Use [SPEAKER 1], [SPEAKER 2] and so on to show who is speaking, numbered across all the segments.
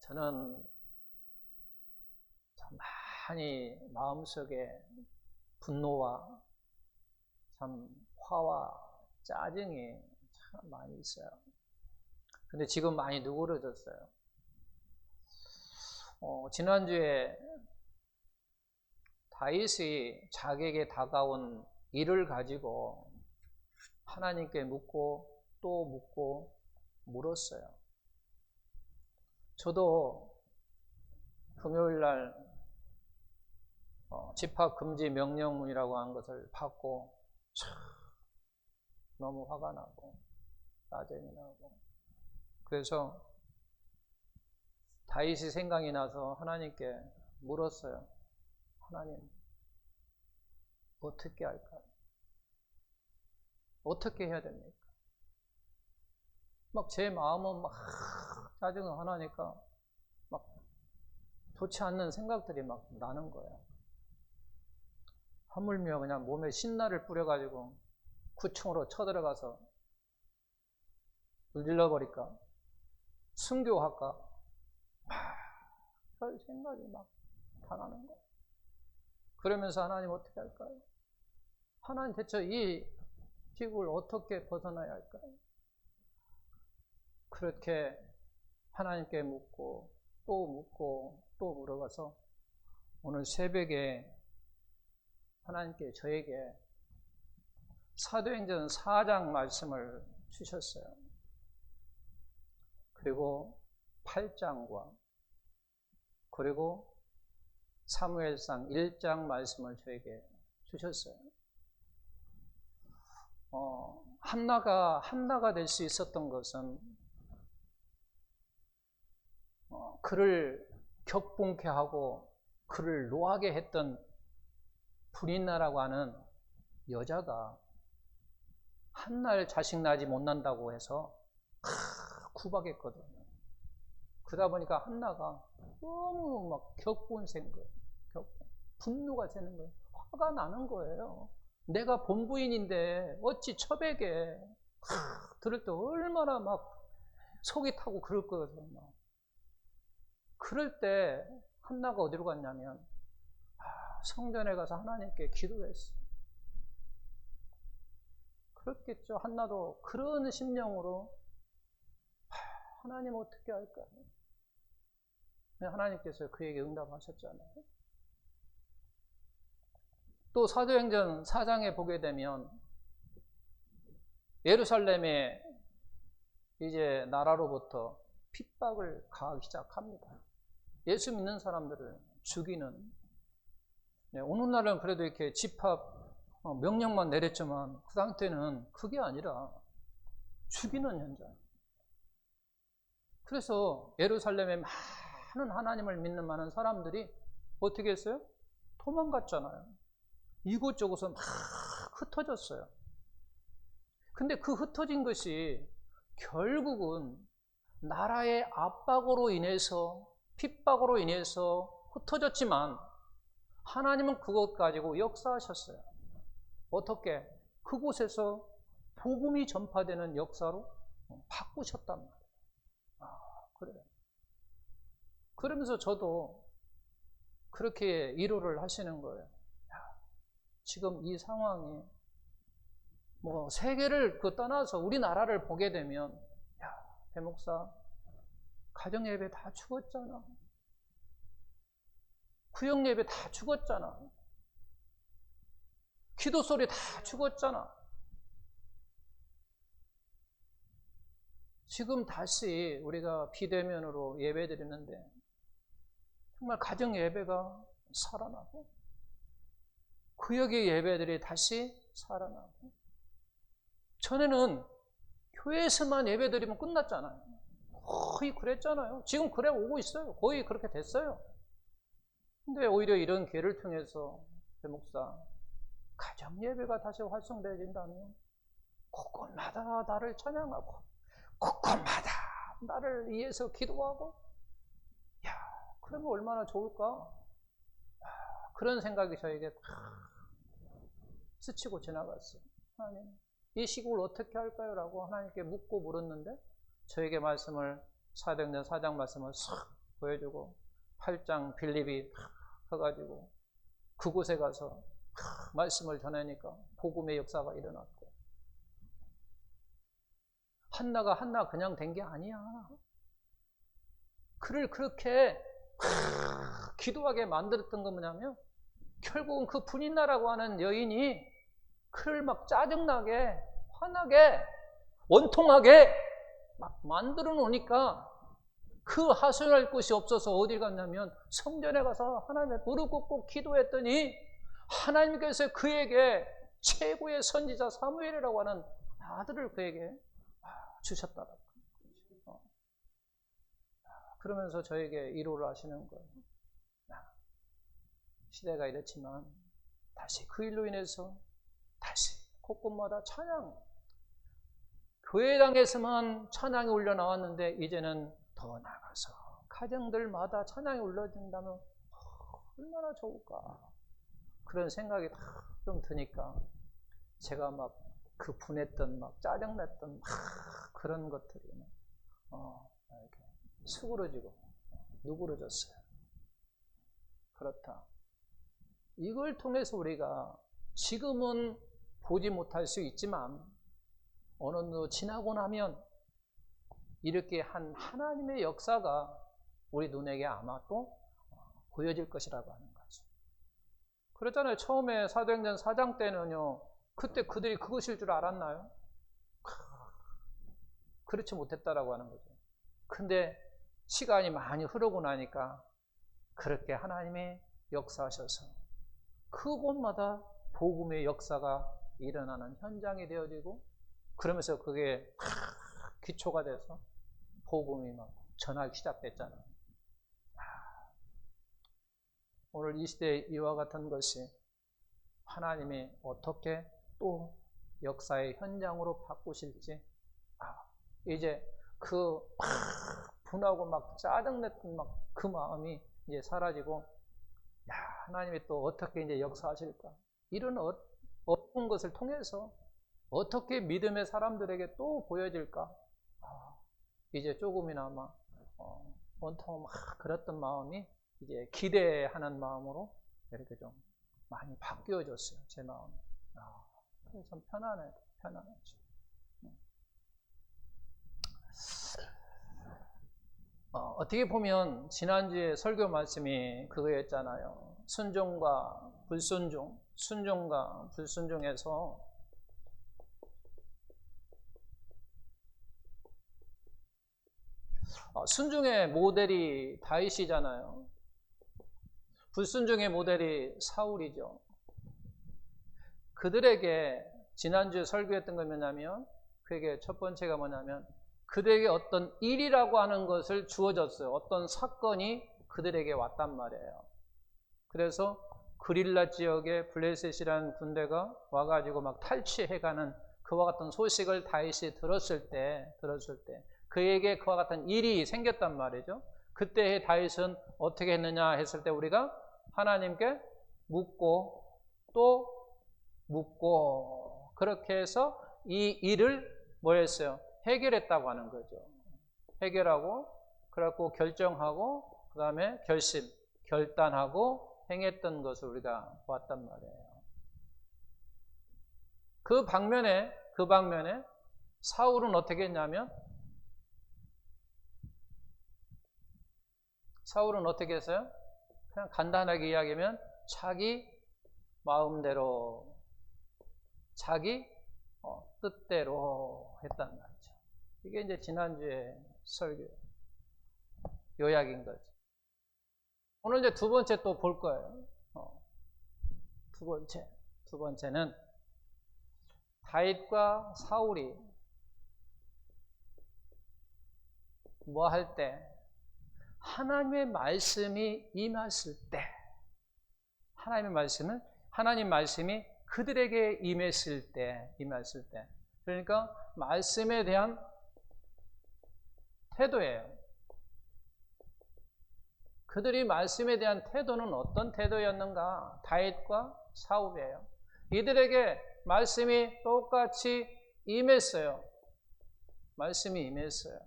[SPEAKER 1] 저는 참 많이 마음속에 분노와 참 화와 짜증이 참 많이 있어요. 근데 지금 많이 누그러졌어요. 지난주에 다윗이 자기에게 다가온 일을 가지고 하나님께 묻고 또 묻고 물었어요. 저도 금요일날 집합금지 명령문이라고 한 것을 받고 너무 화가 나고 짜증이 나고, 그래서 다윗이 생각이 나서 하나님께 물었어요. 하나님, 어떻게 할까요? 어떻게 해야 됩니까? 막 제 마음은 막 짜증을 하나니까 막 좋지 않는 생각들이 막 나는 거예요. 하물며 그냥 몸에 신나를 뿌려가지고 구층으로 쳐들어가서 불질러버릴까? 순교할까? 별 생각이 막 다 나는 거예요. 그러면서 하나님 어떻게 할까요? 하나님 대체 이 기국을 어떻게 벗어나야 할까요? 그렇게 하나님께 묻고 또 묻고 또 물어가서 오늘 새벽에 하나님께 저에게 사도행전 4장 말씀을 주셨어요. 그리고 8장과 그리고 사무엘상 1장 말씀을 저에게 주셨어요. 한나가 될 수 있었던 것은 그를 격분케 하고 그를 노하게 했던 브린나라고 하는 여자가 한날 자식 나지 못난다고 해서 구박했거든요. 그러다 보니까 한나가 너무 막 격분생 거예요. 분노가 되는 거예요. 화가 나는 거예요. 내가 본부인인데 어찌 처백에 들을 때 얼마나 막 속이 타고 그럴 거거든요. 그럴 때 한나가 어디로 갔냐면 성전에 가서 하나님께 기도했어요. 그렇겠죠. 한나도 그런 심령으로 하나님 어떻게 할까요? 하나님께서 그에게 응답하셨잖아요. 또 사도행전 4장에 보게 되면 예루살렘에 이제 나라로부터 핍박을 가하기 시작합니다. 예수 믿는 사람들을 죽이는. 오늘날은 그래도 이렇게 집합 명령만 내렸지만 그 당시에는 그게 아니라 죽이는 현장. 그래서 예루살렘에 많은 하나님을 믿는 많은 사람들이 어떻게 했어요? 도망갔잖아요. 이곳저곳서 막 흩어졌어요. 근데 그 흩어진 것이 결국은 나라의 압박으로 인해서, 핍박으로 인해서 흩어졌지만 하나님은 그것 가지고 역사하셨어요. 어떻게? 그곳에서 복음이 전파되는 역사로 바꾸셨단 말이에요. 그래요. 그러면서 저도 그렇게 위로를 하시는 거예요. 지금 이 상황이 세계를 떠나서 우리나라를 보게 되면 배 목사 가정 예배 다 죽었잖아. 구역 예배 다 죽었잖아. 기도 소리 다 죽었잖아. 지금 다시 우리가 비대면으로 예배 드리는데 정말 가정 예배가 살아나고 구역의 예배들이 다시 살아나고, 전에는 교회에서만 예배 드리면 끝났잖아요. 거의 그랬잖아요. 지금 그래 오고 있어요. 거의 그렇게 됐어요. 근데 오히려 이런 기회를 통해서 배 목사 가정 예배가 다시 활성되어진다면 곳곳마다 나를 찬양하고 곳곳마다 나를 위해서 기도하고, 그러면 얼마나 좋을까? 그런 생각이 저에게 스치고 지나갔어요. 하나님, 이 시국을 어떻게 할까요? 라고 하나님께 묻고 물었는데 저에게 말씀을, 사도행전 4장 말씀을 싹 보여주고 8장 빌립이 해가지고 그곳에 가서 말씀을 전하니까 복음의 역사가 일어났고, 한나가 한나 그냥 된 게 아니야. 그를 그렇게 기도하게 만들었던 건 뭐냐면, 결국은 그 분인나라고 하는 여인이 그를 막 짜증나게, 화나게, 원통하게 막 만들어 놓으니까 그 하소연할 곳이 없어서 어딜 갔냐면 성전에 가서 하나님의 무릎 꿇고 기도했더니 하나님께서 그에게 최고의 선지자 사무엘이라고 하는 아들을 그에게 주셨다. 그러면서 저에게 위로를 하시는 거예요. 시대가 이렇지만 다시 그 일로 인해서 다시 곳곳마다 찬양, 교회당에서만 찬양이 울려 나왔는데 이제는 더 나가서 가정들마다 찬양이 울려진다면 얼마나 좋을까, 그런 생각이 좀 드니까 제가 막 그 분했던 막 짜증냈던 막 그런 것들이 이렇게 수그러지고 누그러졌어요. 그렇다. 이걸 통해서 우리가 지금은 보지 못할 수 있지만 어느 정도 지나고 나면 이렇게 한 하나님의 역사가 우리 눈에게 아마 또 보여질 것이라고 하는 거죠. 그렇잖아요. 처음에 사도행전 4장 때는요, 그때 그들이 그것일 줄 알았나요? 그렇지 못했다라고 하는 거죠. 근데 시간이 많이 흐르고 나니까 그렇게 하나님이 역사하셔서 그곳마다 복음의 역사가 일어나는 현장이 되어지고, 그러면서 그게 기초가 돼서 복음이 막 전하기 시작됐잖아요. 오늘 이 시대에 이와 같은 것이 하나님이 어떻게 또 역사의 현장으로 바꾸실지, 이제 그 분하고 막 짜증냈던 막 그 마음이 이제 사라지고, 하나님이 또 어떻게 이제 역사하실까, 이런 어떤 것을 통해서 어떻게 믿음의 사람들에게 또 보여질까, 이제 조금이나마 원통 막 그랬던 마음이 이제 기대하는 마음으로 이렇게 좀 많이 바뀌어졌어요, 제 마음이. 그래서 참 편안해요. 어떻게 보면 지난주에 설교 말씀이 그거였잖아요. 순종과 불순종, 순종과 불순종에서 순종의 모델이 다윗이잖아요. 불순종의 모델이 사울이죠. 그들에게 지난주에 설교했던 건 뭐냐면, 그에게 첫 번째가 뭐냐면 그들에게 어떤 일이라고 하는 것을 주어졌어요. 어떤 사건이 그들에게 왔단 말이에요. 그래서 그릴라 지역에 블레셋이라는 군대가 와가지고 막 탈취해가는 그와 같은 소식을 다윗이 들었을 때 그에게 그와 같은 일이 생겼단 말이죠. 그때 다윗은 어떻게 했느냐 했을 때 우리가 하나님께 묻고 또 묻고, 그렇게 해서 이 일을 뭐 했어요? 해결했다고 하는 거죠. 해결하고, 그래갖고 결정하고, 그 다음에 결단하고 행했던 것을 우리가 봤단 말이에요. 그 방면에 사울은 어떻게 했냐면, 사울은 어떻게 했어요? 그냥 간단하게 이야기하면 자기 마음대로, 자기 뜻대로 했단 말이죠. 이게 이제 지난주에 설교 요약인 거죠. 오늘 이제 두 번째 또 볼 거예요. 두 번째는 다윗과 사울이 뭐 할 때, 하나님의 말씀이 임했을 때, 하나님 말씀이 그들에게 임했을 때, 그러니까 말씀에 대한 태도예요. 그들이 말씀에 대한 태도는 어떤 태도였는가? 다윗과 사울이에요. 이들에게 말씀이 똑같이 임했어요. 말씀이 임했어요.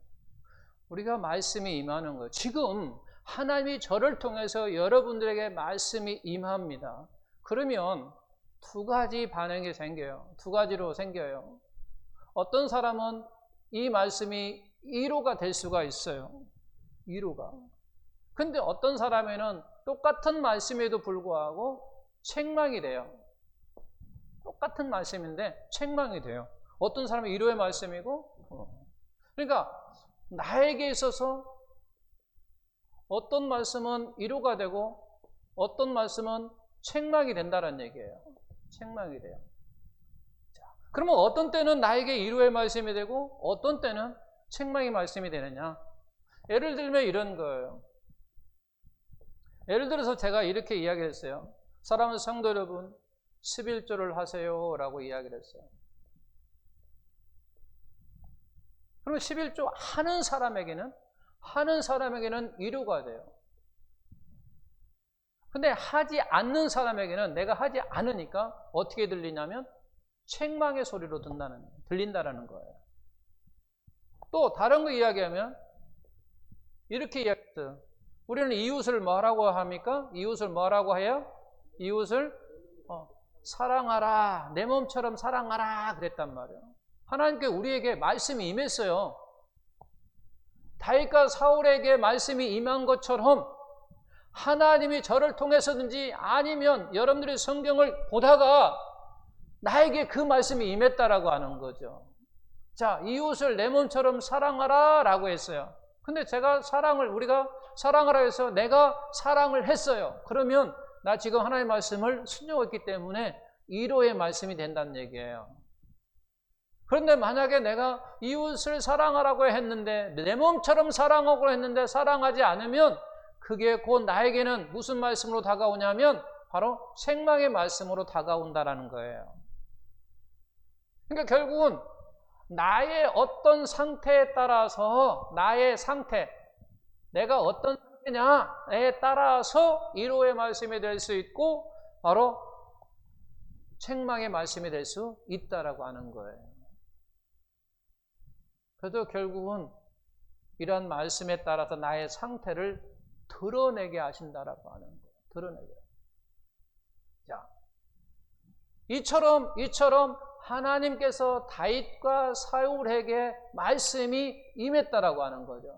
[SPEAKER 1] 우리가 말씀이 임하는 거예요. 지금 하나님이 저를 통해서 여러분들에게 말씀이 임합니다. 그러면 두 가지 반응이 생겨요. 두 가지로 생겨요. 어떤 사람은 이 말씀이 위로가 될 수가 있어요. 위로가. 근데 어떤 사람에는 똑같은 말씀에도 불구하고 책망이 돼요. 똑같은 말씀인데 책망이 돼요. 어떤 사람은 위로의 말씀이고, 그러니까 나에게 있어서 어떤 말씀은 위로가 되고 어떤 말씀은 책망이 된다는 얘기예요. 책망이 돼요. 자, 그러면 어떤 때는 나에게 위로의 말씀이 되고 어떤 때는 책망의 말씀이 되느냐? 예를 들면 이런 거예요. 예를 들어서 제가 이렇게 이야기를 했어요. 사랑하는 성도 여러분, 11조를 하세요 라고 이야기를 했어요. 그러면 11조 하는 사람에게는 위로가 돼요. 근데 하지 않는 사람에게는 내가 하지 않으니까 어떻게 들리냐면 책망의 소리로 들린다라는 거예요. 또 다른 거 이야기하면 이렇게 이야기했어요. 우리는 이웃을 뭐라고 합니까? 이웃을 뭐라고 해요? 이웃을 사랑하라. 내 몸처럼 사랑하라 그랬단 말이에요. 하나님께 우리에게 말씀이 임했어요. 다윗과 사울에게 말씀이 임한 것처럼 하나님이 저를 통해서든지 아니면 여러분들이 성경을 보다가 나에게 그 말씀이 임했다라고 하는 거죠. 자, 이웃을 내 몸처럼 사랑하라 라고 했어요. 근데 우리가 사랑하라 해서 내가 사랑을 했어요. 그러면 나 지금 하나님의 말씀을 순종했기 때문에 위로의 말씀이 된다는 얘기예요. 그런데 만약에 내가 이웃을 사랑하라고 했는데 내 몸처럼 사랑하고 했는데 사랑하지 않으면 그게 곧 나에게는 무슨 말씀으로 다가오냐면 바로 책망의 말씀으로 다가온다라는 거예요. 그러니까 결국은 나의 어떤 상태에 따라서 나의 상태, 내가 어떤 상태냐에 따라서 위로의 말씀이 될 수 있고 바로 책망의 말씀이 될 수 있다라고 하는 거예요. 그래서 결국은 이러한 말씀에 따라서 나의 상태를 드러내게 하신다라고 하는 거예요. 드러내게. 자, 이처럼 하나님께서 다윗과 사울에게 말씀이 임했다라고 하는 거죠.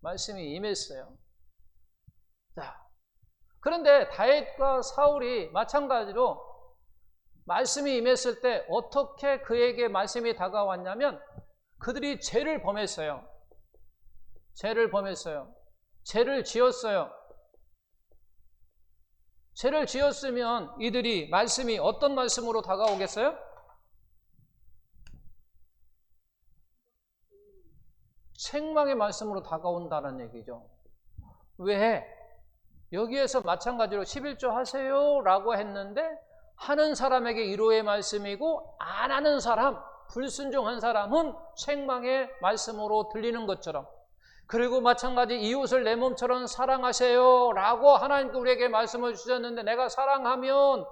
[SPEAKER 1] 말씀이 임했어요. 자, 그런데 다윗과 사울이 마찬가지로 말씀이 임했을 때 어떻게 그에게 말씀이 다가왔냐면 그들이 죄를 범했어요. 죄를 지었어요. 죄를 지었으면 이들이 말씀이 어떤 말씀으로 다가오겠어요? 책망의 말씀으로 다가온다는 얘기죠. 왜? 여기에서 마찬가지로 11조 하세요 라고 했는데 하는 사람에게 위로의 말씀이고 안 하는 사람, 불순종한 사람은 책망의 말씀으로 들리는 것처럼, 그리고 마찬가지 이웃을 내 몸처럼 사랑하세요 라고 하나님께 우리에게 말씀을 주셨는데 내가 사랑하면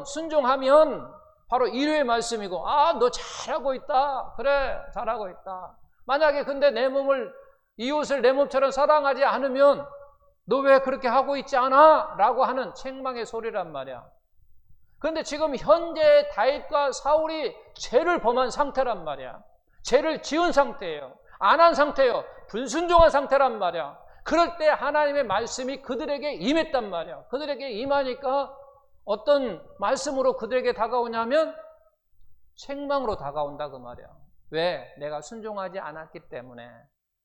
[SPEAKER 1] 순종하면 바로 위로의 말씀이고 너 잘하고 있다. 그래 잘하고 있다. 만약에 근데 이웃을 내 몸처럼 사랑하지 않으면 너 왜 그렇게 하고 있지 않아? 라고 하는 책망의 소리란 말이야. 그런데 지금 현재 다윗과 사울이 죄를 범한 상태란 말이야. 죄를 지은 상태예요. 안 한 상태예요. 불순종한 상태란 말이야. 그럴 때 하나님의 말씀이 그들에게 임했단 말이야. 그들에게 임하니까 어떤 말씀으로 그들에게 다가오냐면 책망으로 다가온다 그 말이야. 왜? 내가 순종하지 않았기 때문에,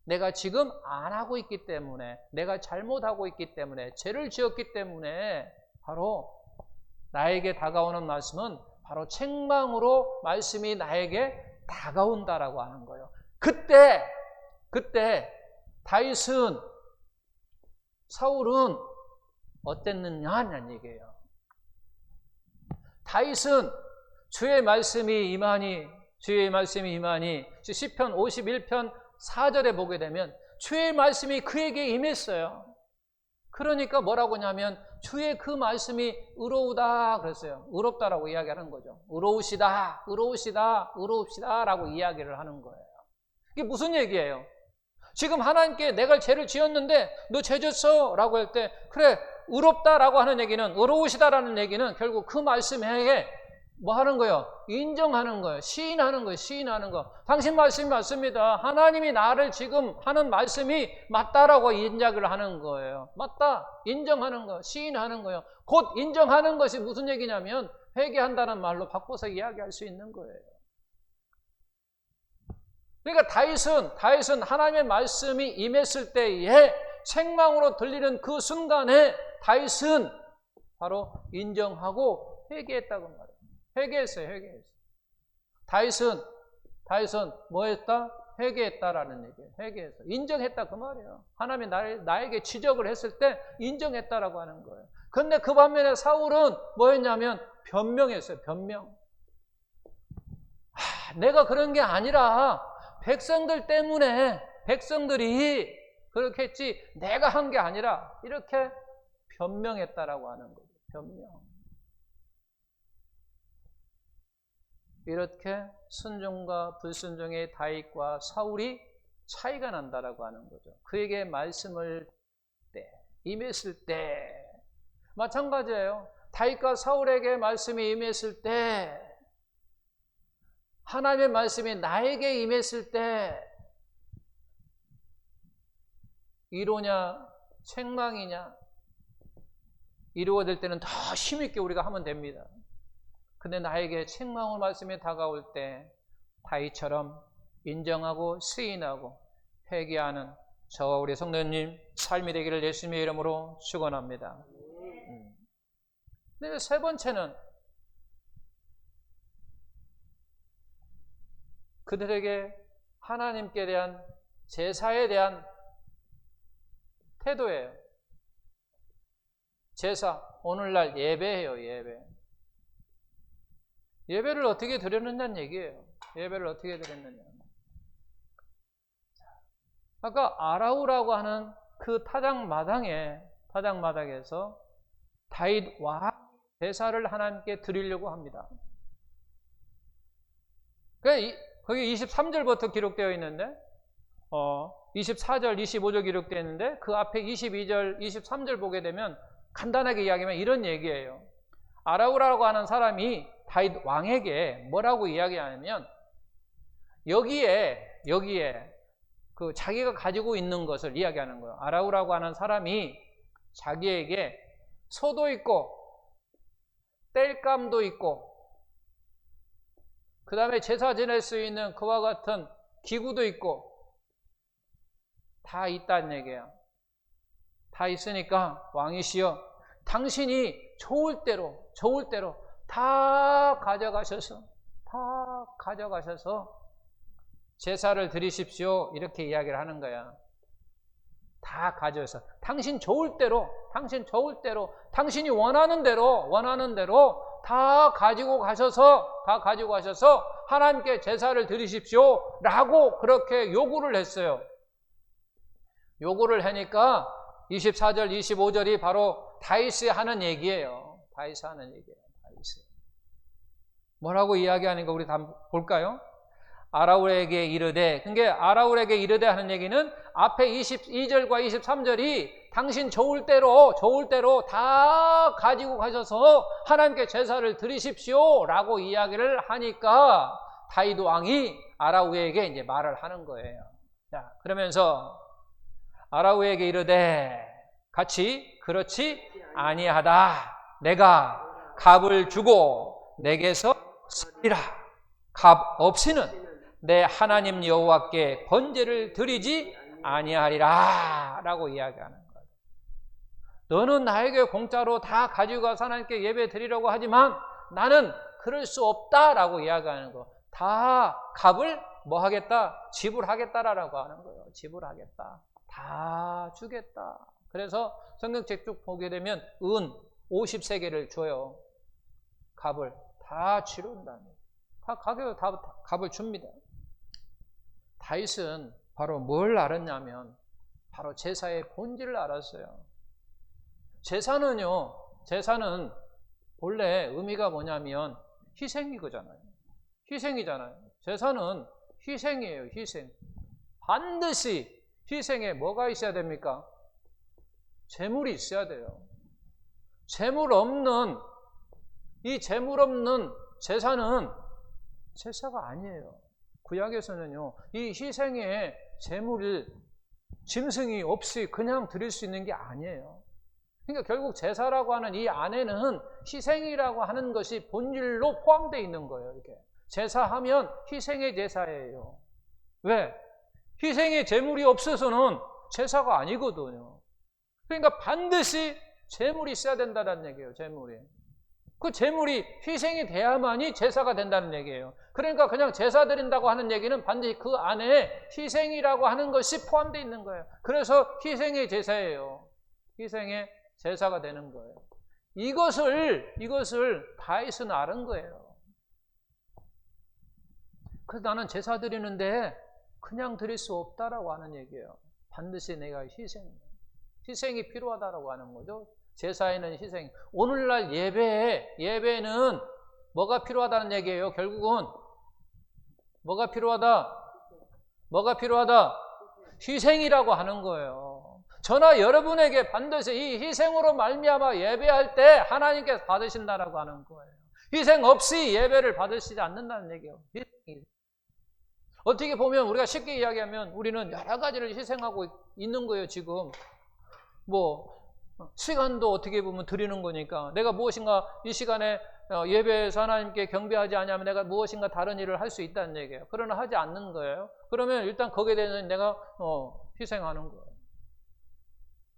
[SPEAKER 1] 내가 지금 안 하고 있기 때문에, 내가 잘못하고 있기 때문에, 죄를 지었기 때문에 바로 나에게 다가오는 말씀은 바로 책망으로 말씀이 나에게 다가온다라고 하는 거예요. 그때 다윗은, 사울은 어땠느냐는 얘기예요. 다윗은 주의 말씀이 임하니 시편 51편 4절에 보게 되면 주의 말씀이 그에게 임했어요. 그러니까 뭐라고 하냐면 주의 그 말씀이 의로우다 그랬어요. 의롭다라고 이야기하는 거죠. 의로우시다 라고 이야기를 하는 거예요. 이게 무슨 얘기예요? 지금 하나님께 내가 죄를 지었는데 너 죄 졌어 라고 할 때 그래 의롭다라고 하는 얘기는 의로우시다라는 얘기는 결국 그 말씀에 뭐 하는 거예요? 인정하는 거예요. 시인하는 거예요. 시인하는 거. 당신 말씀이 맞습니다. 하나님이 나를 지금 하는 말씀이 맞다라고 인정을 하는 거예요. 맞다. 인정하는 거예요. 시인하는 거예요. 곧 인정하는 것이 무슨 얘기냐면 회개한다는 말로 바꿔서 이야기할 수 있는 거예요. 그러니까 다윗은 하나님의 말씀이 임했을 때에 생망으로 들리는 그 순간에 다윗은 바로 인정하고 회개했다고 말해요. 회개했어요. 다윗은 뭐 했다? 회개했다라는 얘기예요. 회개했어. 인정했다 그 말이에요. 하나님이 나에게 지적을 했을 때 인정했다라고 하는 거예요. 그런데 그 반면에 사울은 뭐 했냐면 변명했어요. 변명. 내가 그런 게 아니라 백성들 때문에 백성들이 그렇게 했지 내가 한 게 아니라 이렇게 변명했다라고 하는 거예요. 변명. 이렇게 순종과 불순종의 다윗과 사울이 차이가 난다라고 하는 거죠. 그에게 말씀을 임했을 때 마찬가지예요. 다윗과 사울에게 말씀이 임했을 때 하나님의 말씀이 나에게 임했을 때 이로냐 책망이냐 이루어질 때는 더 힘있게 우리가 하면 됩니다. 근데 나에게 책망의 말씀이 다가올 때 다윗처럼 인정하고 시인하고 회개하는 저와 우리 성도님 삶이 되기를 예수님의 이름으로 축원합니다. 근데 세 번째는 그들에게 하나님께 대한 제사에 대한 태도예요. 제사, 오늘날 예배예요. 예배를 어떻게 드렸느냐는 얘기예요. 예배를 어떻게 드렸느냐. 아까 아라우라고 하는 그 타작마당에서 다윗 왕 제사를 하나님께 드리려고 합니다. 거기 23절부터 기록되어 있는데 24절, 25절 기록되어 있는데 그 앞에 22절, 23절 보게 되면 간단하게 이야기하면 이런 얘기예요. 아라우라고 하는 사람이 다윗 왕에게 뭐라고 이야기하냐면 여기에 그 자기가 가지고 있는 것을 이야기하는 거예요. 아라우라고 하는 사람이 자기에게 소도 있고 땔감도 있고 그 다음에 제사 지낼 수 있는 그와 같은 기구도 있고 다 있다는 얘기예요. 다 있으니까 왕이시여 당신이 좋을 대로 다 가져가셔서 제사를 드리십시오. 이렇게 이야기를 하는 거야. 다 가져서 당신 좋을 대로 당신이 원하는 대로 다 가지고 가셔서 하나님께 제사를 드리십시오. 라고 그렇게 요구를 했어요. 요구를 하니까 24절, 25절이 바로 다윗이 하는 얘기예요. 다윗이. 뭐라고 이야기하는가 우리 다 볼까요? 아라울에게 이르되, 그러니까 아라울에게 이르되 하는 얘기는 앞에 22절과 23절이 당신 좋을 대로 다 가지고 가셔서 하나님께 제사를 드리십시오 라고 이야기를 하니까 다윗 왕이 아라우에게 이제 말을 하는 거예요. 자, 그러면서 아라우에게 이르되 같이 그렇지 아니하다. 내가 값을 주고 내게서 살리라. 값 없이는 내 하나님 여호와께 번제를 드리지 아니하리라 라고 이야기하는 거예요. 너는 나에게 공짜로 다 가지고 가서 하나님께 예배 드리려고 하지만 나는 그럴 수 없다라고 이야기하는 거. 다 값을 뭐 하겠다? 지불하겠다라고 하는 거예요. 지불하겠다. 다 주겠다. 그래서 성경책 쭉 보게 되면 은 50세겔을 줘요. 값을 다 치른다는 거예요. 다 가격을 다 값을 줍니다. 다윗은 바로 뭘 알았냐면 바로 제사의 본질을 알았어요. 제사는 본래 의미가 뭐냐면 희생이잖아요. 제사는 희생이에요. 희생. 반드시 희생에 뭐가 있어야 됩니까? 재물이 있어야 돼요. 재물 없는 제사는 제사가 아니에요. 구약에서는요, 이 희생의 재물을 짐승이 없이 그냥 드릴 수 있는 게 아니에요. 그러니까 결국 제사라고 하는 이 안에는 희생이라고 하는 것이 본질로 포함되어 있는 거예요. 이렇게 제사하면 희생의 제사예요. 왜? 희생의 제물이 없어서는 제사가 아니거든요. 그러니까 반드시 제물이 있어야 된다는 얘기예요. 제물이. 그 제물이 희생이 돼야만이 제사가 된다는 얘기예요. 그러니까 그냥 제사 드린다고 하는 얘기는 반드시 그 안에 희생이라고 하는 것이 포함되어 있는 거예요. 그래서 희생의 제사예요. 희생의 제사가 되는 거예요. 이것을 다윗은 아는 거예요. 그래서 나는 제사 드리는데 그냥 드릴 수 없다라고 하는 얘기예요. 반드시 내가 희생이 필요하다라고 하는 거죠. 제사에는 희생. 오늘날 예배는 뭐가 필요하다는 얘기예요. 결국은 뭐가 필요하다? 희생이라고 하는 거예요. 저나 여러분에게 반드시 이 희생으로 말미암아 예배할 때 하나님께서 받으신다라고 하는 거예요. 희생 없이 예배를 받으시지 않는다는 얘기예요. 어떻게 보면 우리가 쉽게 이야기하면 우리는 여러 가지를 희생하고 있는 거예요. 지금 시간도 어떻게 보면 드리는 거니까 내가 무엇인가 이 시간에 예배에서 하나님께 경배하지 않으면 내가 무엇인가 다른 일을 할 수 있다는 얘기예요. 그러나 하지 않는 거예요. 그러면 일단 거기에 대해서 내가 희생하는 거예요.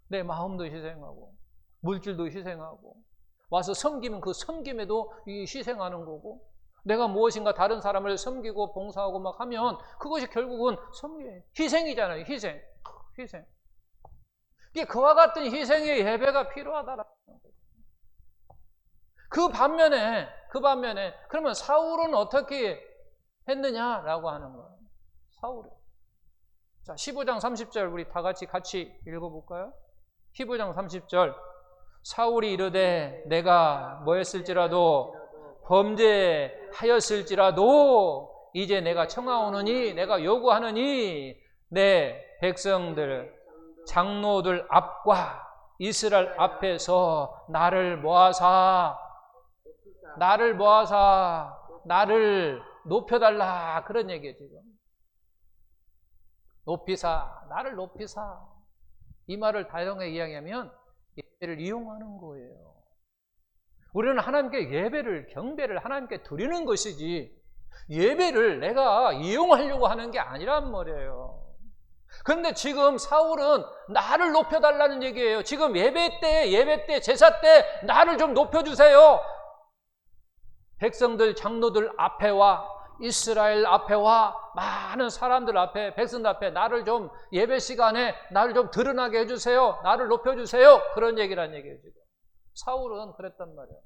[SPEAKER 1] 내 마음도 희생하고 물질도 희생하고 와서 섬기면 그 섬김에도 희생하는 거고 내가 무엇인가 다른 사람을 섬기고 봉사하고 막 하면 그것이 결국은 희생이잖아요. 희생. 이게 그와 같은 희생의 예배가 필요하다라는 거죠. 그 반면에 그러면 사울은 어떻게 했느냐라고 하는 거예요. 사울은. 자, 15장 30절 우리 다 같이 읽어볼까요? 15장 30절 사울이 이르되 내가 뭐했을지라도 범죄하였을지라도 이제 내가 청하오느니 내가 요구하느니 내 백성들 장로들 앞과 이스라엘 앞에서 나를 모아사 나를 높여달라 그런 얘기예요. 지금 나를 높이사 이 말을 다정하게 이야기하면 예배를 이용하는 거예요. 우리는 하나님께 경배를 하나님께 드리는 것이지 예배를 내가 이용하려고 하는 게 아니란 말이에요. 그런데 지금 사울은 나를 높여달라는 얘기예요. 지금 예배 때 제사 때 나를 좀 높여주세요. 백성들 장로들 앞에와 이스라엘 앞에와 많은 사람들 앞에 백성들 앞에 나를 좀 예배 시간에 나를 좀 드러나게 해주세요. 나를 높여주세요. 그런 얘기란 얘기예요. 지금 사울은 그랬단 말이에요.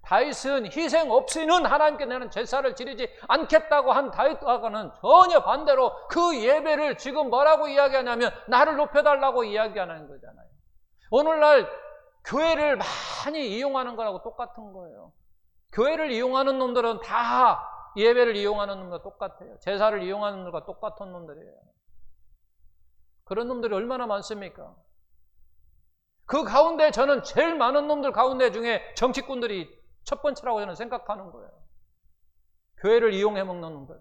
[SPEAKER 1] 다윗은 희생 없이는 하나님께 나는 제사를 지르지 않겠다고 한 다윗과는 전혀 반대로 그 예배를 지금 뭐라고 이야기하냐면 나를 높여달라고 이야기하는 거잖아요. 오늘날 교회를 많이 이용하는 거라고 똑같은 거예요. 교회를 이용하는 놈들은 다 예배를 이용하는 놈과 똑같아요. 제사를 이용하는 놈과 똑같은 놈들이에요. 그런 놈들이 얼마나 많습니까? 그 가운데 저는 제일 많은 놈들 가운데 중에 정치꾼들이 첫 번째라고 저는 생각하는 거예요. 교회를 이용해 먹는 놈들.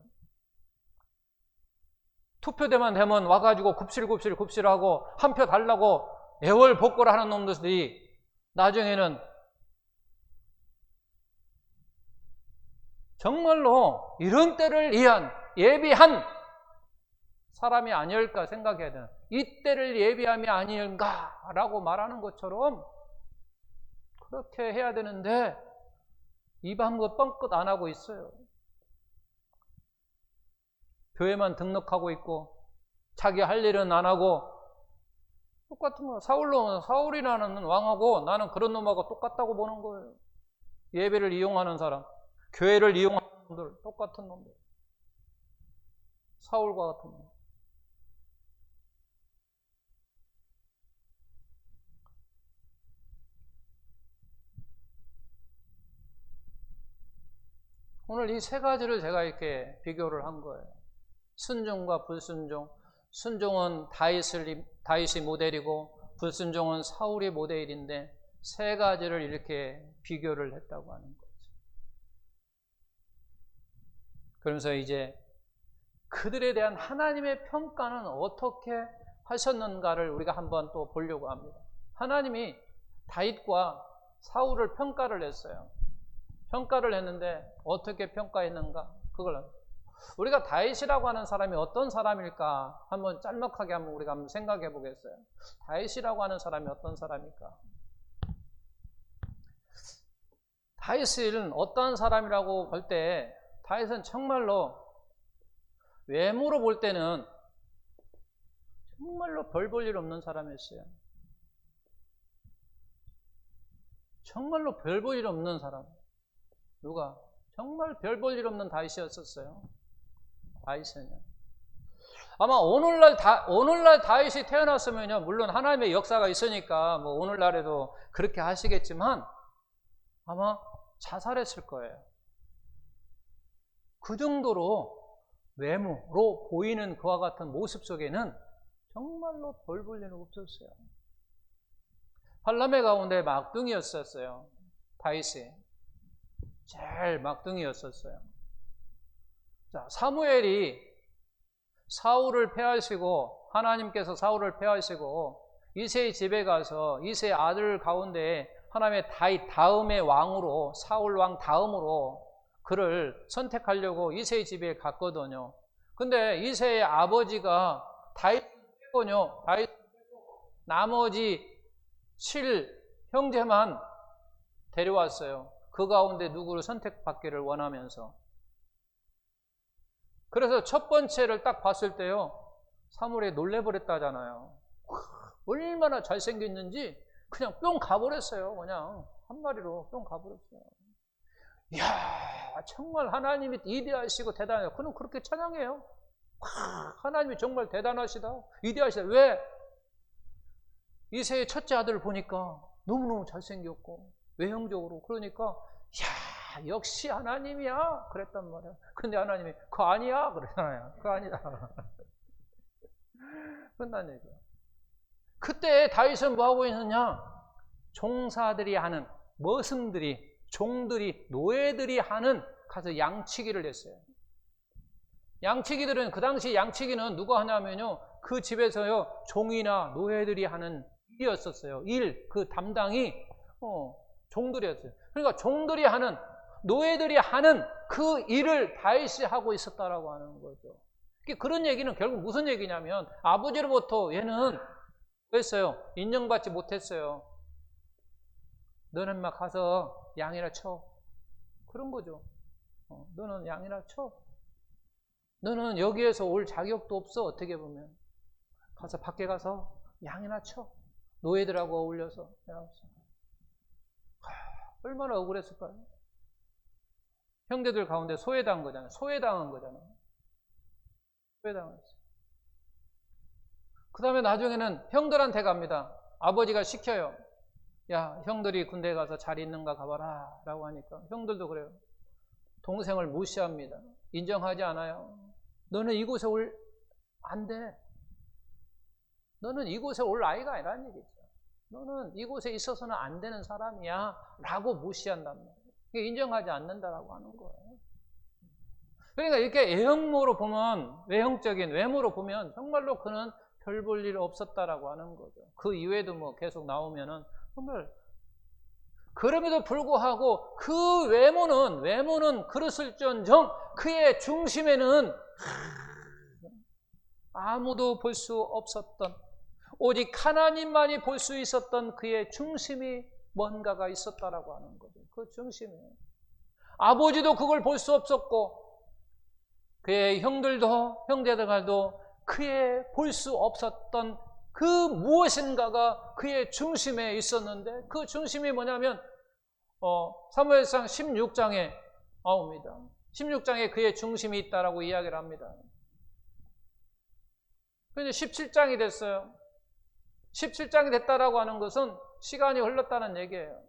[SPEAKER 1] 투표 때만 되면 와가지고 굽실하고 한 표 달라고 애월복고를 하는 놈들이 나중에는 정말로 이런 때를 예비한 사람이 아닐까 생각해야 되는 이 때를 예비함이 아닐까라고 말하는 것처럼 그렇게 해야 되는데 입 아무것도 뻥끗 안 하고 있어요. 교회만 등록하고 있고 자기 할 일은 안 하고 똑같은 거예요. 사울이라는 왕하고 나는 그런 놈하고 똑같다고 보는 거예요. 예배를 이용하는 사람, 교회를 이용하는 놈들 똑같은 놈들. 사울과 같은 놈. 오늘 이 세 가지를 제가 이렇게 비교를 한 거예요. 순종과 불순종. 순종은 다윗이 모델이고 불순종은 사울이 모델인데 세 가지를 이렇게 비교를 했다고 하는 거죠. 그러면서 이제 그들에 대한 하나님의 평가는 어떻게 하셨는가를 우리가 한번 또 보려고 합니다. 하나님이 다윗과 사울을 평가를 했어요. 평가를 했는데 어떻게 평가했는가? 그걸 우리가 다윗이라고 하는 사람이 어떤 사람일까? 한번 짤막하게 한번 우리가 한번 생각해 보겠어요. 다윗이라고 하는 사람이 어떤 사람일까? 다윗은 어떤 사람이라고 볼 때 다윗은 정말로 외모로 볼 때는 정말로 별 볼 일 없는 사람이었어요. 정말로 별 볼 일 없는 사람. 누가? 정말 별 볼 일 없는 다윗이었었어요. 다윗은요. 아마 오늘날 다윗이 태어났으면요, 물론 하나님의 역사가 있으니까 뭐 오늘날에도 그렇게 하시겠지만 아마 자살했을 거예요. 그 정도로 외모로 보이는 그와 같은 모습 속에는 정말로 별 볼 일은 없었어요. 팔남매 가운데 막둥이였었어요. 다윗이 제일 막둥이였었어요. 자, 사무엘이 사울을 패하시고 하나님께서 사울을 패하시고 이새의 집에 가서 이새의 아들 가운데 하나님의 다윗 다음의 왕으로 사울 왕 다음으로 그를 선택하려고 이새의 집에 갔거든요. 근데 이새의 아버지가 다윗 빼고요. 다윗 나머지 7형제만 데려왔어요. 그 가운데 누구를 선택받기를 원하면서. 그래서 첫 번째를 딱 봤을 때요, 사무엘이 놀래버렸다잖아요. 얼마나 잘생겼는지 그냥 뿅 가버렸어요. 그냥 한 마리로 뿅 가버렸어요. 이야, 정말 하나님이 위대하시고 대단해요. 그럼 그렇게 찬양해요. 하나님이 정말 대단하시다, 위대하시다. 왜? 이새의 첫째 아들을 보니까 너무너무 잘생겼고 외형적으로, 그러니까 야, 역시 하나님이야 그랬단 말이야. 근데 하나님이 그거 아니야 그러잖아요. 그거 아니다. 끝난 얘기야. 그때 다윗은 뭐하고 있느냐? 종사들이 하는, 머슴들이, 종들이, 노예들이 하는 가서 양치기를 했어요. 양치기들은, 그 당시 양치기는 누가 하냐면요, 그 집에서요 종이나 노예들이 하는 일이었었어요. 일, 그 담당이 종들이었어요. 그러니까 종들이 하는, 노예들이 하는 그 일을 다윗이 하고 있었다라고 하는 거죠. 그런 얘기는 결국 무슨 얘기냐면, 아버지로부터 얘는 그랬어요. 인정받지 못했어요. 너는 막 가서 양이나 쳐. 그런 거죠. 너는 양이나 쳐. 너는 여기에서 올 자격도 없어. 어떻게 보면 가서 밖에 가서 양이나 쳐. 노예들하고 어울려서. 얼마나 억울했을까요? 형제들 가운데 소외당한 거잖아요. 소외당한 거잖아요. 소외당했어요. 그 다음에 나중에는 형들한테 갑니다. 아버지가 시켜요. 야, 형들이 군대에 가서 잘 있는가 가봐라 라고 하니까 형들도 그래요. 동생을 무시합니다. 인정하지 않아요. 너는 이곳에 안 돼. 너는 이곳에 올 나이가 아니라는 얘기죠. 너는 이곳에 있어서는 안 되는 사람이야 라고 무시한단 말이에요. 인정하지 않는다라고 하는 거예요. 그러니까 이렇게 외형모로 보면, 외형적인 외모로 보면 정말로 그는 별 볼 일 없었다라고 하는 거죠. 그 이외에도 뭐 계속 나오면은 정말, 그럼에도 불구하고 그 외모는 그랬을지언정 그의 중심에는 아무도 볼 수 없었던, 오직 하나님만이 볼 수 있었던 그의 중심이 뭔가가 있었다라고 하는 거죠. 그 중심에 아버지도 그걸 볼 수 없었고 그의 형제들도 그의 볼 수 없었던 그 무엇인가가 그의 중심에 있었는데, 그 중심이 뭐냐면 사무엘상 16장에 나옵니다. 16장에 그의 중심이 있다라고 이야기를 합니다. 그런데 17장이 됐어요. 17장이 됐다라고 하는 것은 시간이 흘렀다는 얘기예요.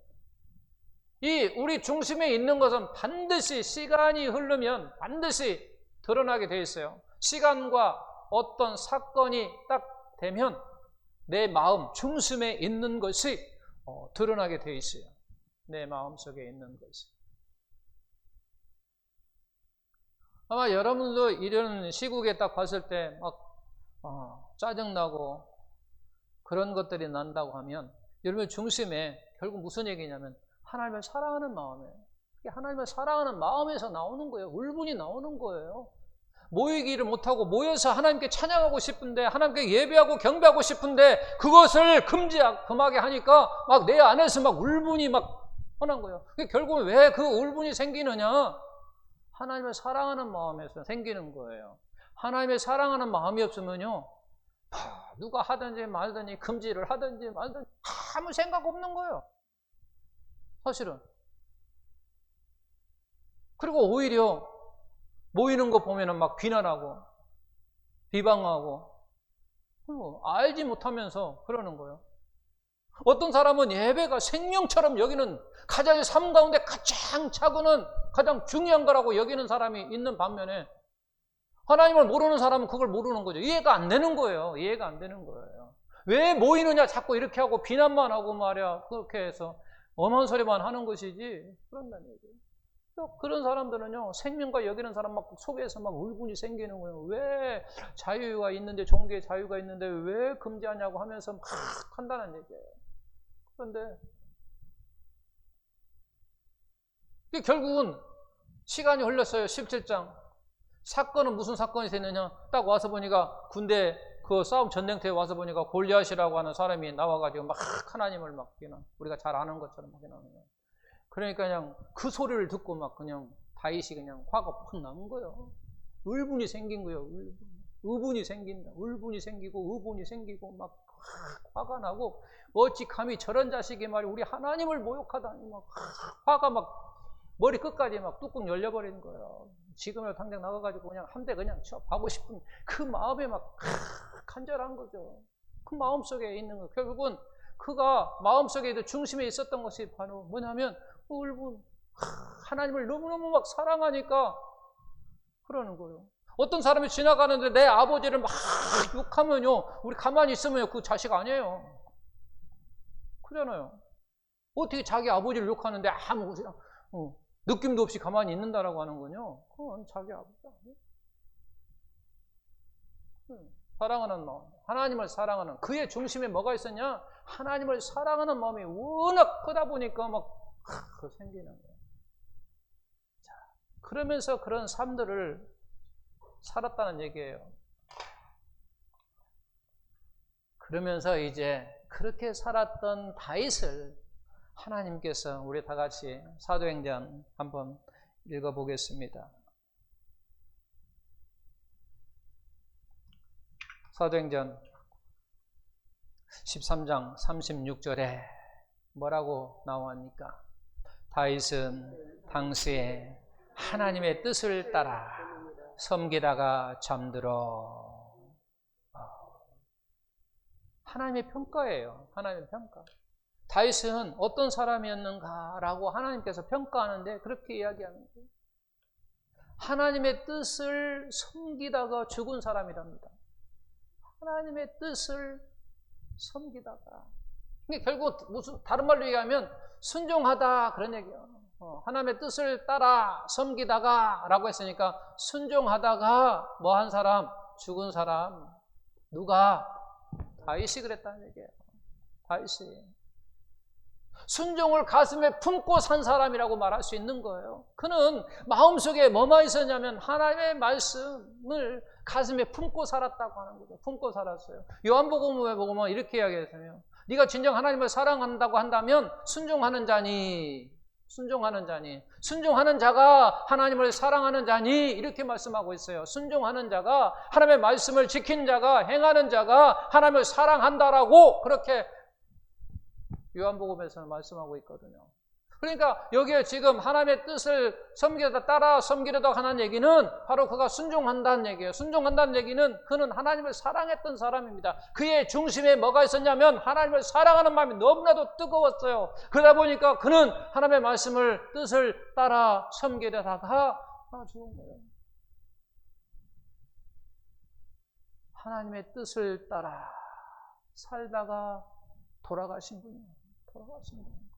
[SPEAKER 1] 우리 중심에 있는 것은 반드시 시간이 흐르면 반드시 드러나게 되어 있어요. 시간과 어떤 사건이 딱 되면 내 마음 중심에 있는 것이 드러나게 돼 있어요. 내 마음속에 있는 것이. 아마 여러분도 이런 시국에 딱 봤을 때 막 짜증나고 그런 것들이 난다고 하면 여러분 중심에 결국 무슨 얘기냐면 하나님을 사랑하는 마음이에요. 하나님을 사랑하는 마음에서 나오는 거예요. 울분이 나오는 거예요. 모이기를 못하고 모여서 하나님께 찬양하고 싶은데 하나님께 예배하고 경배하고 싶은데 그것을 금하게 하니까 막 내 안에서 막 울분이 막 떠난 거예요. 결국은 왜 그 울분이 생기느냐? 하나님을 사랑하는 마음에서 생기는 거예요. 하나님을 사랑하는 마음이 없으면요, 누가 하든지 말든지 금지를 하든지 말든지 아무 생각 없는 거예요. 사실은. 그리고 오히려 모이는 거 보면은 막 비난하고 비방하고 알지 못하면서 그러는 거예요. 어떤 사람은 예배가 생명처럼 여기는 가장 삶 가운데 가장 차고는 가장 중요한 거라고 여기는 사람이 있는 반면에 하나님을 모르는 사람은 그걸 모르는 거죠. 이해가 안 되는 거예요. 이해가 안 되는 거예요. 왜 모이느냐 자꾸 이렇게 하고 비난만 하고 말이야. 그렇게 해서 엄한 소리만 하는 것이지. 그런다는 얘기예요. 그런 사람들은요, 생명과 여기는 사람 막 속에서 막 울분이 생기는 거예요. 왜 자유가 있는데, 종교의 자유가 있는데 왜 금지하냐고 하면서 막 한다는 얘기예요. 그런데 이게 결국은 시간이 흘렀어요. 17장. 사건은 무슨 사건이 됐느냐? 딱 와서 보니까 군대 그 싸움 전쟁터에 와서 보니까 골리앗이라고 하는 사람이 나와가지고 막 하나님을 막 우리가 잘 아는 것처럼 막 나오는 거예요. 그러니까 그냥 그 소리를 듣고 막 그냥 다윗이 그냥 화가 팍 나는 거예요. 울분이 생긴 거예요. 의분이 생긴다. 울분이 생기고 의분이 생기고 막 화가 나고 어찌 감히 저런 자식이 말이야 우리 하나님을 모욕하다니 막 화가 막 머리 끝까지 막 뚜껑 열려버리는 거예요. 지금이라도 당장 나가가지고 그냥 한 대 그냥 하고 싶은 그 마음에 막 간절한 거죠. 그 마음속에 있는 거. 결국은 그가 마음속에 중심에 있었던 것이 바로 뭐냐면 울분, 하나님을 너무너무 막 사랑하니까 그러는 거예요. 어떤 사람이 지나가는데 내 아버지를 막 욕하면요, 우리 가만히 있으면요, 그 자식 아니에요. 그러잖아요. 어떻게 자기 아버지를 욕하는데 아무 느낌도 없이 가만히 있는다라고 하는 거요. 그건 자기 아버지 아니에요. 사랑하는 마음, 하나님을 사랑하는 그의 중심에 뭐가 있었냐? 하나님을 사랑하는 마음이 워낙 크다 보니까 막 생기는 거예요. 자, 그러면서 그런 삶들을 살았다는 얘기예요. 그러면서 이제 그렇게 살았던 다윗을 하나님께서 우리 다 같이 사도행전 한번 읽어보겠습니다. 사도행전 13장 36절에 뭐라고 나옵니까? 다윗은 당시에 하나님의 뜻을 따라 섬기다가 잠들어. 하나님의 평가예요. 하나님의 평가. 다윗은 어떤 사람이었는가라고 하나님께서 평가하는데 그렇게 이야기하는 거예요. 하나님의 뜻을 섬기다가 죽은 사람이랍니다. 하나님의 뜻을 섬기다가. 이게 결국 무슨 다른 말로 얘기하면 순종하다 그런 얘기예요. 하나님의 뜻을 따라 섬기다가 라고 했으니까 순종하다가 뭐 한 사람? 죽은 사람. 누가? 다윗이 그랬다는 얘기예요. 다윗이. 순종을 가슴에 품고 산 사람이라고 말할 수 있는 거예요. 그는 마음속에 뭐만 있었냐면 하나님의 말씀을 가슴에 품고 살았다고 하는 거죠. 품고 살았어요. 요한복음에 보면 이렇게 이야기했어요. 네가 진정 하나님을 사랑한다고 한다면 순종하는 자니, 순종하는 자니, 순종하는 자가 하나님을 사랑하는 자니 이렇게 말씀하고 있어요. 순종하는 자가 하나님의 말씀을 지키는 자가 행하는 자가 하나님을 사랑한다라고 그렇게 요한복음에서는 말씀하고 있거든요. 그러니까 여기에 지금 하나님의 뜻을 섬기려다 따라 섬기려다 하는 얘기는 바로 그가 순종한다는 얘기예요. 순종한다는 얘기는 그는 하나님을 사랑했던 사람입니다. 그의 중심에 뭐가 있었냐면 하나님을 사랑하는 마음이 너무나도 뜨거웠어요. 그러다 보니까 그는 하나님의 말씀을 뜻을 따라 섬기려다가 죽은 거예요. 하나님의 뜻을 따라 살다가 돌아가신 분이에요. 돌아가신 분.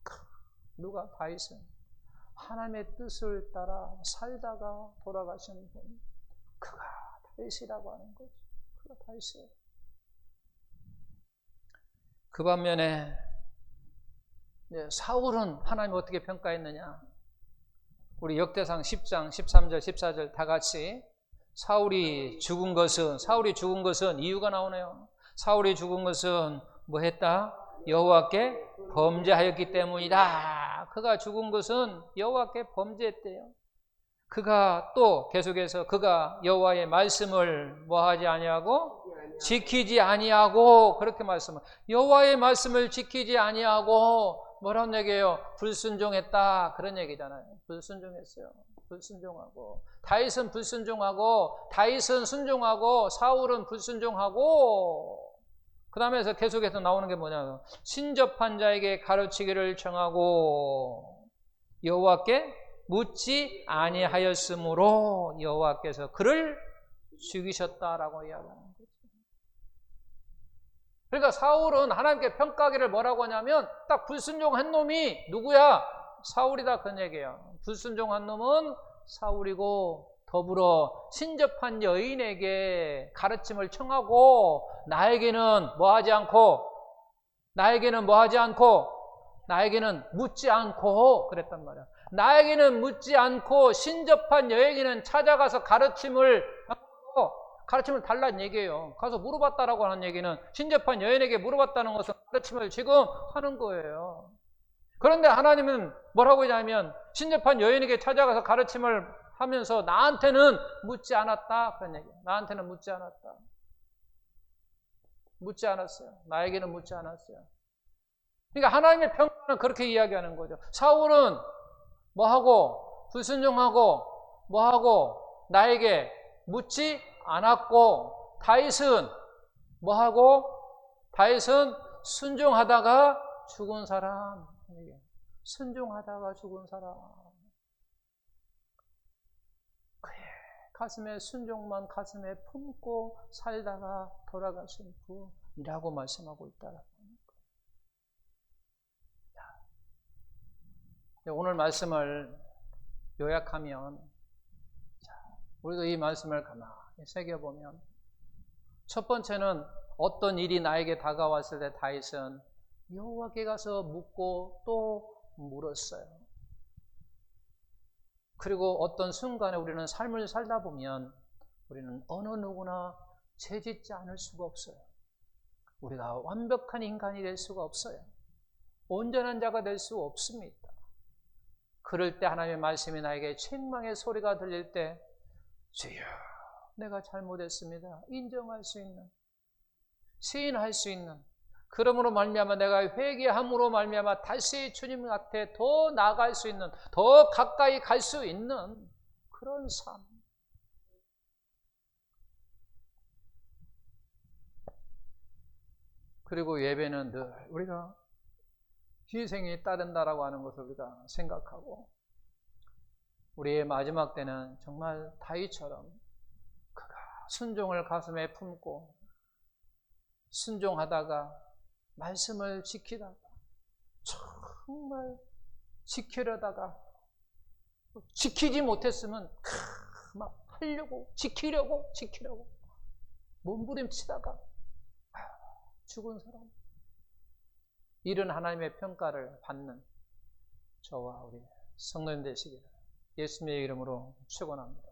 [SPEAKER 1] 누가? 다윗은 하나님의 뜻을 따라 살다가 돌아가신 분. 그가 다윗이라고 하는 거죠. 그가 다윗이에요. 그 반면에 사울은 하나님 어떻게 평가했느냐? 우리 역대상 10장 13절 14절 다 같이 사울이 죽은 것은 이유가 나오네요. 사울이 죽은 것은 뭐 했다? 여호와께 범죄하였기 때문이다. 그가 죽은 것은 여호와께 범죄했대요. 그가 또 계속해서 그가 여호와의 말씀을 뭐 하지 아니하고 지키지 아니하고 그렇게 말씀을 여호와의 말씀을 지키지 아니하고 뭐라는 얘기예요? 불순종했다 그런 얘기잖아요. 불순종했어요. 불순종하고 다윗은 불순종하고 다윗은 순종하고 사울은 불순종하고 그 다음에서 계속해서 나오는 게 뭐냐면 신접한 자에게 가르치기를 청하고 여호와께 묻지 아니하였으므로 여호와께서 그를 죽이셨다라고 이야기하는 거죠. 그러니까 사울은 하나님께 평가하기를 뭐라고 하냐면 딱 불순종한 놈이 누구야? 사울이다 그런 얘기예요. 불순종한 놈은 사울이고 더불어 신접한 여인에게 가르침을 청하고 나에게는 묻지 않고 그랬단 말이야. 나에게는 묻지 않고 신접한 여인에게는 찾아가서 가르침을 달라는 얘기예요. 가서 물어봤다라고 하는 얘기는 신접한 여인에게 물어봤다는 것은 가르침을 지금 하는 거예요. 그런데 하나님은 뭐라고 하냐면 신접한 여인에게 찾아가서 가르침을 하면서 나한테는 묻지 않았다 그런 얘기예요. 나한테는 묻지 않았다. 묻지 않았어요. 나에게는 묻지 않았어요. 그러니까 하나님의 평가는 그렇게 이야기하는 거죠. 사울은 뭐하고 불순종하고 뭐하고 나에게 묻지 않았고 다윗은 뭐하고 다윗은 순종하다가 죽은 사람. 순종하다가 죽은 사람. 그의 가슴에 순종만 가슴에 품고 살다가 돌아가신 분이라고 말씀하고 있다라고 합니다. 오늘 말씀을 요약하면 우리도 이 말씀을 가만히 새겨보면 첫 번째는 어떤 일이 나에게 다가왔을 때 다윗은 여호와께 가서 묻고 또 물었어요. 그리고 어떤 순간에 우리는 삶을 살다 보면 우리는 어느 누구나 죄짓지 않을 수가 없어요. 우리가 완벽한 인간이 될 수가 없어요. 온전한 자가 될 수 없습니다. 그럴 때 하나님의 말씀이 나에게 책망의 소리가 들릴 때 주여 내가 잘못했습니다. 인정할 수 있는 시인할 수 있는 그러므로 말미암아 내가 회개함으로 말미암아 다시 주님 앞에 더 나아갈 수 있는 더 가까이 갈 수 있는 그런 삶. 그리고 예배는 늘 우리가 희생이 따른다라고 하는 것을 우리가 생각하고 우리의 마지막 때는 정말 다윗처럼 그가 순종을 가슴에 품고 순종하다가 말씀을 지키다가 정말 지키려다가 지키지 못했으면 막 하려고 지키려고 몸부림치다가 죽은 사람. 이런 하나님의 평가를 받는 저와 우리 성도님 되시기를 예수님의 이름으로 축원합니다.